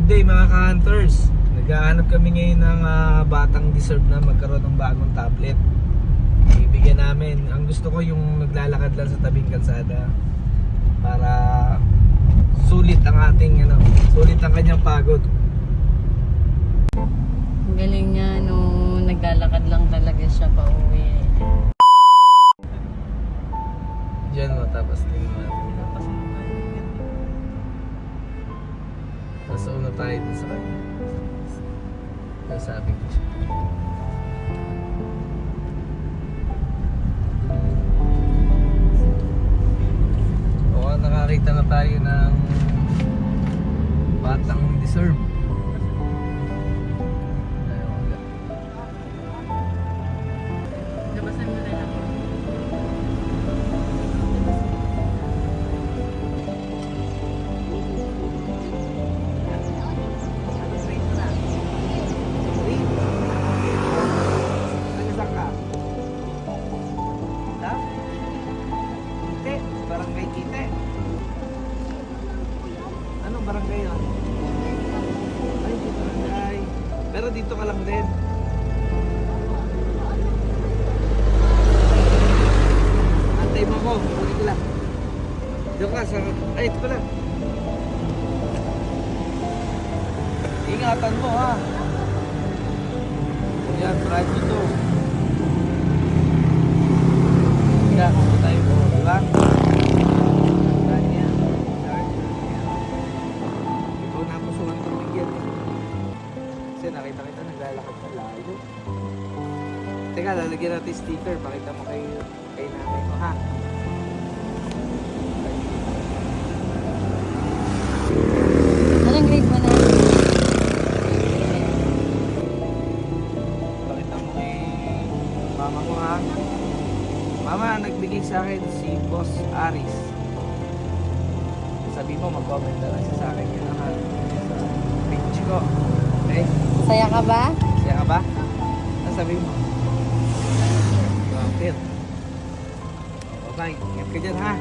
Good day mga ka-hunters. Naghahanap kami ngayon ng batang deserve na magkaroon ng bagong tablet. Ibigyan namin. Ang gusto ko yung naglalakad lang sa tabing kalsada para sulit ang ating sulit ang kanyang pagod. Ang galing niya nung naglalakad lang talaga siya pa uwi. Diyan mo, tapos tingnan natin. Nasa una tayo dun sa kanya. Nasabi ko siya. O, nakakita na tayo ng batang deserve. Labasan mo na lang. Barangay Kite. Anong barangay yun? Ay, di barangay. Pero dito ka lang din. Antay mo ko. Huli ko lang. Diyan ka sa... Ay, ito pala. Ingatan mo ha. Yan, drive mo to. Kaya, kung tayo mo, diba? Ikaw na po suwan itong bigyan. Kasi nakita kita naglalakad sa layo. Teka, lalagyan natin sticker. Pakita mo kay nanay mo ha. Anong grade mo na? Pakita mo kay mama mo ha. Mama, nagbigay sa akin si Boss Aris. Sabi mo, mag-comment na lang siya sa akin yun ha. Sa page ko. Okay? Masaya ka ba? Siya ka ba? Ano sabi mo? Okay. Bye-bye. Ingat ka dyan ha.